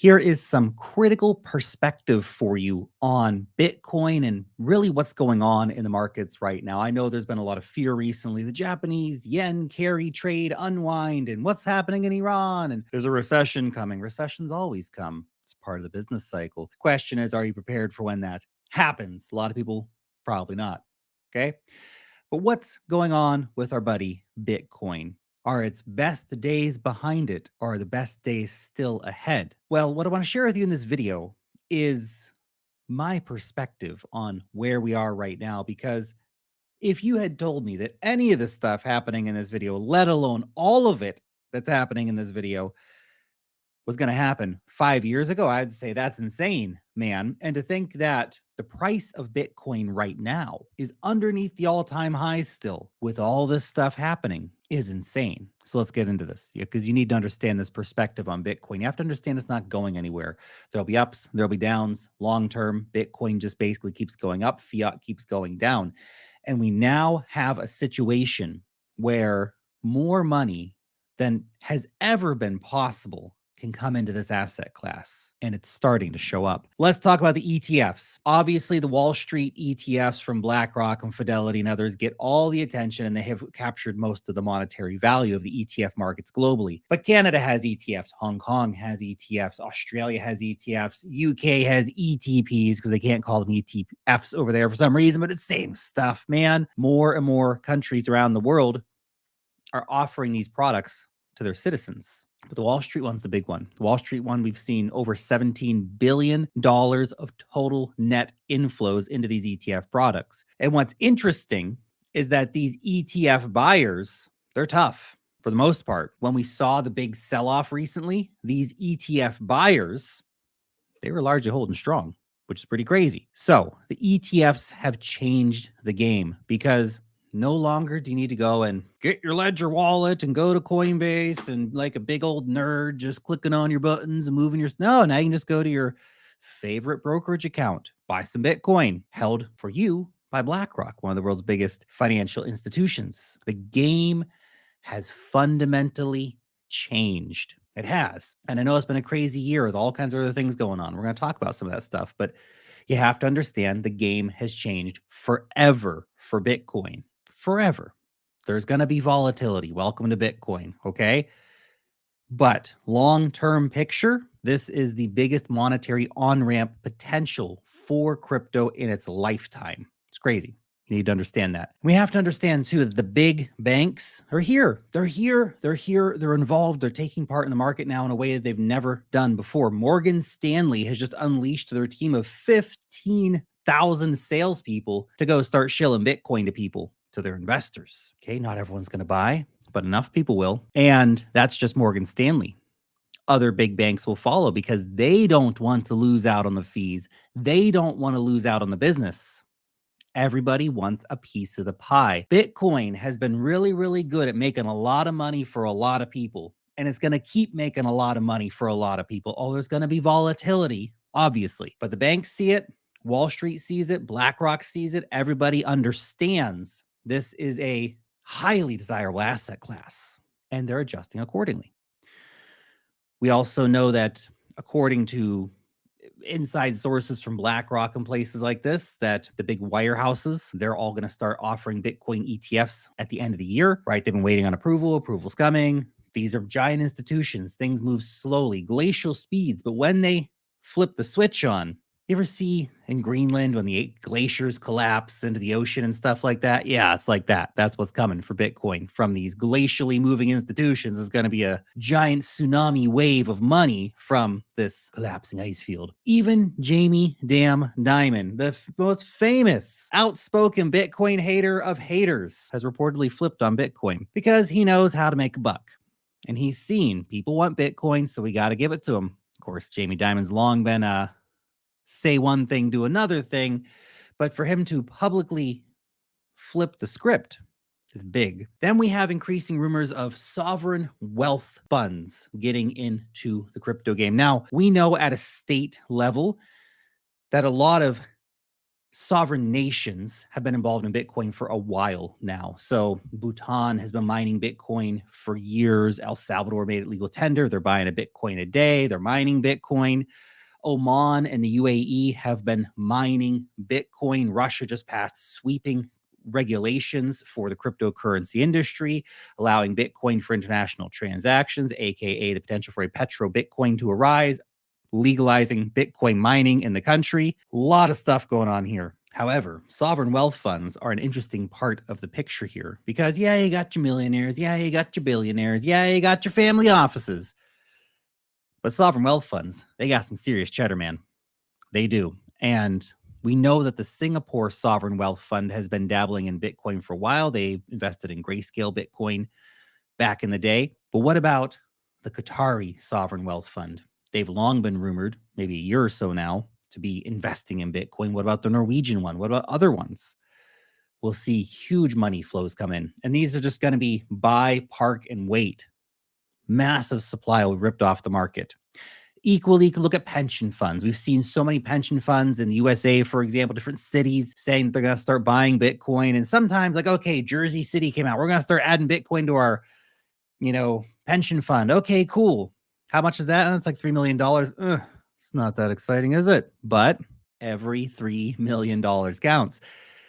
Here is some critical perspective for you on Bitcoin and really what's going on in the markets right now. I know there's been a lot of fear recently. The Japanese yen carry trade unwind and what's happening in Iran. And there's a recession coming. Recessions always come. It's part of the business cycle. The question is, are you prepared for when that happens? A lot of people probably not. Okay. But what's going on with our buddy Bitcoin? Are its best days behind it? Or are the best days still ahead? Well, what I want to share with you in this video is my perspective on where we are right now. Because if you had told me that any of the stuff happening in this video, let alone all of it that's happening in this video, was going to happen 5 years ago, I'd say that's insane, man. And to think that the price of Bitcoin right now is underneath the all-time highs still with all this stuff happening is insane. So let's get into this, because you need to understand this perspective on Bitcoin. You have to understand it's not going anywhere. There'll be ups, there'll be downs. Long-term, Bitcoin just basically keeps going up. Fiat keeps going down. And we now have a situation where more money than has ever been possible can come into this asset class, and it's starting to show up. Let's talk about the ETFs. Obviously, the Wall Street ETFs from BlackRock and Fidelity and others get all the attention, and they have captured most of the monetary value of the ETF markets globally. But Canada has ETFs, Hong Kong has ETFs, Australia has ETFs, UK has ETPs because they can't call them ETFs over there for some reason, but it's the same stuff, man. More and more countries around the world are offering these products to their citizens. But the Wall Street one's the big one. The Wall Street one, we've seen over $17 billion of total net inflows into these ETF products. And what's interesting is that these ETF buyers, they're tough for the most part. When we saw the big sell-off recently, these ETF buyers, they were largely holding strong, which is pretty crazy. So the ETFs have changed the game because no longer do you need to go and get your Ledger wallet and go to Coinbase and like a big old nerd just clicking on your buttons and moving your... No, now you can just go to your favorite brokerage account, buy some Bitcoin held for you by BlackRock, one of the world's biggest financial institutions. The game has fundamentally changed. It has. And I know it's been a crazy year with all kinds of other things going on. We're going to talk about some of that stuff, but you have to understand the game has changed forever for Bitcoin. Forever. There's going to be volatility. Welcome to Bitcoin, okay? But long-term picture, this is the biggest monetary on-ramp potential for crypto in its lifetime. It's crazy. You need to understand that. We have to understand, too, that the big banks are here. They're here. They're here. They're involved. They're taking part in the market now in a way that they've never done before. Morgan Stanley has just unleashed their team of 15,000 salespeople to go start shilling Bitcoin to people, to their investors. Okay, not everyone's going to buy, but enough people will. And that's just Morgan Stanley. Other big banks will follow because they don't want to lose out on the fees. They don't want to lose out on the business. Everybody wants a piece of the pie. Bitcoin has been really, really good at making a lot of money for a lot of people. And it's going to keep making a lot of money for a lot of people. Oh, there's going to be volatility, obviously. But the banks see it. Wall Street sees it. BlackRock sees it. Everybody understands this is a highly desirable asset class, and they're adjusting accordingly. We also know that, according to inside sources from BlackRock and places like this, that the big wirehouses, they're all going to start offering Bitcoin ETFs at the end of the year, right? They've been waiting on approval. Approval's coming. These are giant institutions. Things move slowly, glacial speeds. But when they flip the switch on, you ever see in Greenland when the glaciers collapse into the ocean and stuff like that? Yeah, it's like that. That's what's coming for Bitcoin from these glacially moving institutions. It's going to be a giant tsunami wave of money from this collapsing ice field. Even Jamie Damn Dimon, the most famous outspoken Bitcoin hater of haters, has reportedly flipped on Bitcoin because he knows how to make a buck. And he's seen people want Bitcoin, so we got to give it to them. Of course, Jamie Dimon's long been say one thing, do another thing. But for him to publicly flip the script is big. Then we have increasing rumors of sovereign wealth funds getting into the crypto game. Now, we know at a state level that a lot of sovereign nations have been involved in Bitcoin for a while now. So Bhutan has been mining Bitcoin for years. El Salvador made it legal tender. They're buying a Bitcoin a day. They're mining Bitcoin. Oman and the UAE have been mining Bitcoin. Russia just passed sweeping regulations for the cryptocurrency industry, allowing Bitcoin for international transactions, aka the potential for a petro Bitcoin to arise, legalizing Bitcoin mining in the country. A lot of stuff going on here. However, sovereign wealth funds are an interesting part of the picture here because, yeah, you got your millionaires. Yeah, you got your billionaires. Yeah, you got your family offices. But sovereign wealth funds, they got some serious cheddar, man. They do. And we know that the Singapore Sovereign Wealth Fund has been dabbling in Bitcoin for a while. They invested in Grayscale Bitcoin back in the day. But what about the Qatari Sovereign Wealth Fund? They've long been rumored, maybe a year or so now, to be investing in Bitcoin. What about the Norwegian one? What about other ones? We'll see huge money flows come in. And these are just going to be buy, park, and wait. Massive supply will be ripped off the market. Equally, you can look at pension funds. We've seen so many pension funds in the USA, for example, different cities saying that they're going to start buying Bitcoin. And sometimes, like, okay, Jersey City came out. We're going to start adding Bitcoin to our, pension fund. Okay, cool. How much is that? And it's like $3 million. It's not that exciting, is it? But every $3 million counts.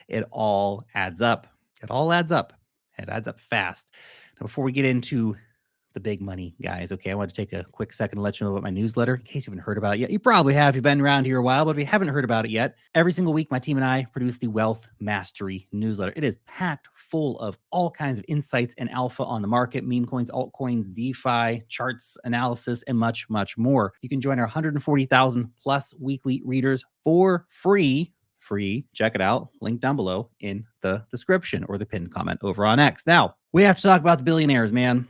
It all adds up. It all adds up. It adds up fast. Now, before we get into the big money, guys, okay, I want to take a quick second to let you know about my newsletter in case you haven't heard about it yet. You probably have. You've been around here a while, but if you haven't heard about it yet, every single week, my team and I produce the Wealth Mastery newsletter. It is packed full of all kinds of insights and alpha on the market, meme coins, altcoins, DeFi, charts, analysis, and much, much more. You can join our 140,000 plus weekly readers for free. Check it out. Link down below in the description or the pinned comment over on X. Now, we have to talk about the billionaires, man.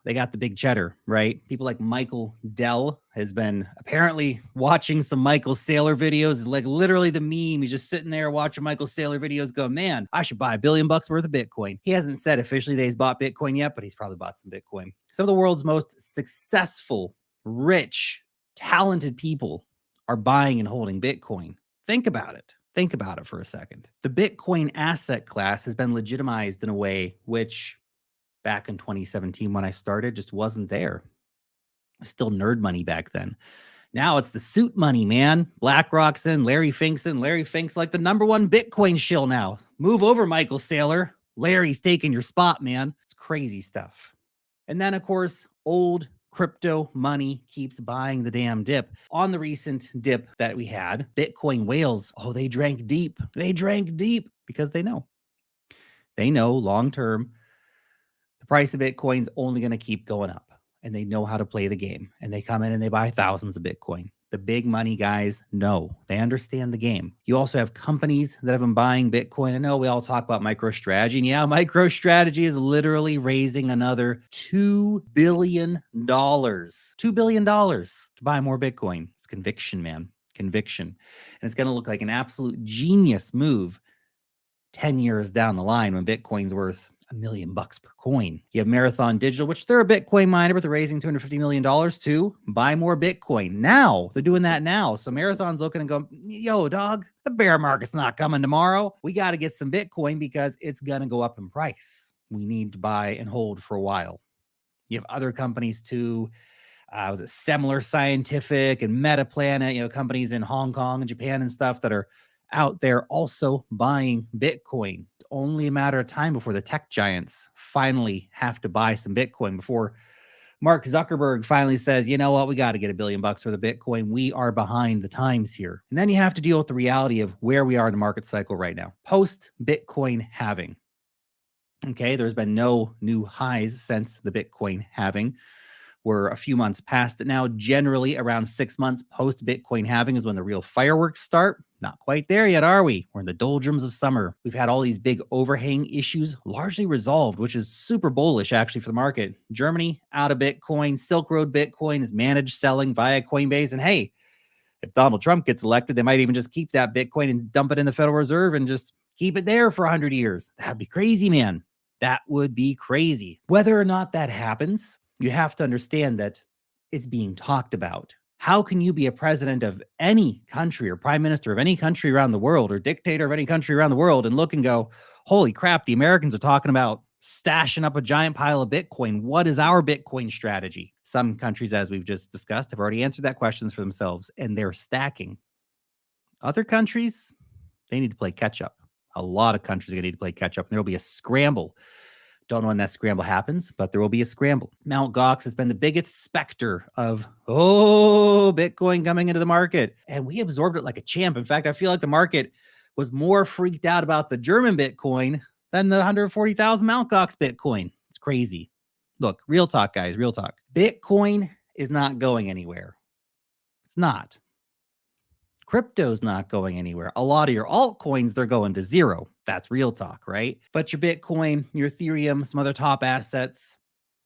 They got the big cheddar, right? People like Michael Dell has been apparently watching some Michael Saylor videos. Like literally the meme, he's just sitting there watching Michael Saylor videos go, man, I should buy $1 billion worth of Bitcoin. He hasn't said officially that he's bought Bitcoin yet, but he's probably bought some Bitcoin. Some of the world's most successful, rich, talented people are buying and holding Bitcoin. Think about it. Think about it for a second. The Bitcoin asset class has been legitimized in a way which back in 2017 when I started just wasn't there. Still nerd money back then. Now it's the suit money, man. BlackRock's in, Larry Fink's in. Larry Fink's like the number one Bitcoin shill now. Move over, Michael Saylor. Larry's taking your spot, man. It's crazy stuff. And then, of course, old crypto money keeps buying the damn dip. On the recent dip that we had, Bitcoin whales, they drank deep. They drank deep because they know. They know long-term, the price of Bitcoin's only going to keep going up, and they know how to play the game, and they come in and they buy thousands of Bitcoin. The big money guys know. They understand the game. You also have companies that have been buying Bitcoin. I know we all talk about MicroStrategy, and yeah, MicroStrategy is literally raising another $2 billion. $2 billion to buy more Bitcoin. It's conviction, man. Conviction. And it's going to look like an absolute genius move 10 years down the line when Bitcoin's worth $1 million per coin. You have Marathon Digital, which they're a Bitcoin miner, but they're raising $250 million to buy more Bitcoin. Now, they're doing that now. So Marathon's looking and going, yo, dog, the bear market's not coming tomorrow. We got to get some Bitcoin because it's going to go up in price. We need to buy and hold for a while. You have other companies too. Was it Semler Scientific and Metaplanet, companies in Hong Kong and Japan and stuff that are out there also buying Bitcoin. It's only a matter of time before the tech giants finally have to buy some Bitcoin, before Mark Zuckerberg finally says, you know what, we got to get $1 billion for the Bitcoin. We are behind the times here. And then you have to deal with the reality of where we are in the market cycle right now. Post Bitcoin halving. Okay, there's been no new highs since the Bitcoin halving. We're a few months past it now. Generally, around 6 months post Bitcoin halving is when the real fireworks start. Not quite there yet, are we? We're in the doldrums of summer. We've had all these big overhang issues largely resolved, which is super bullish actually for the market. Germany out of Bitcoin. Silk Road Bitcoin is managed selling via Coinbase. And hey, if Donald Trump gets elected, they might even just keep that Bitcoin and dump it in the Federal Reserve and just keep it there for 100 years. That'd be crazy, man. That would be crazy. Whether or not that happens, you have to understand that it's being talked about. How can you be a president of any country or prime minister of any country around the world or dictator of any country around the world and look and go, holy crap, the Americans are talking about stashing up a giant pile of Bitcoin. What is our Bitcoin strategy? Some countries, as we've just discussed, have already answered that questions for themselves and they're stacking. Other countries, they need to play catch up. A lot of countries are going to need to play catch up, and there will be a scramble. Don't know when that scramble happens, but there will be a scramble. Mt. Gox has been the biggest specter of, Bitcoin coming into the market. And we absorbed it like a champ. In fact, I feel like the market was more freaked out about the German Bitcoin than the 140,000 Mt. Gox Bitcoin. It's crazy. Look, real talk, guys, real talk. Bitcoin is not going anywhere. It's not. Crypto's not going anywhere. A lot of your altcoins, they're going to zero. That's real talk, right? But your Bitcoin, your Ethereum, some other top assets,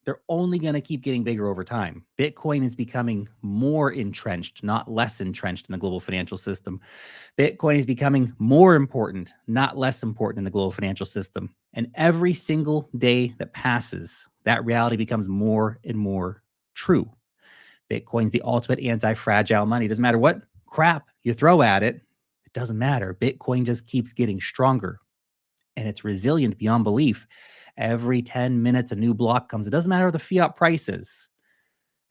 they're only going to keep getting bigger over time. Bitcoin is becoming more entrenched, not less entrenched in the global financial system. Bitcoin is becoming more important, not less important in the global financial system. And every single day that passes, that reality becomes more and more true. Bitcoin's the ultimate anti-fragile money. It doesn't matter what crap you throw at it. It doesn't matter. Bitcoin just keeps getting stronger and it's resilient beyond belief. Every 10 minutes, a new block comes. It doesn't matter what the fiat price is.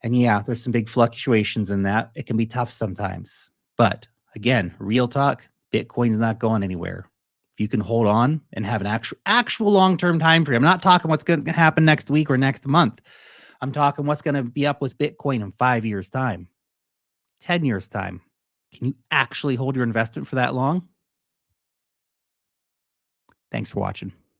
And yeah, there's some big fluctuations in that. It can be tough sometimes. But again, real talk, Bitcoin's not going anywhere. If you can hold on and have an actual long-term time frame, I'm not talking what's going to happen next week or next month. I'm talking what's going to be up with Bitcoin in 5 years' time, 10 years' time. Can you actually hold your investment for that long? Thanks for watching.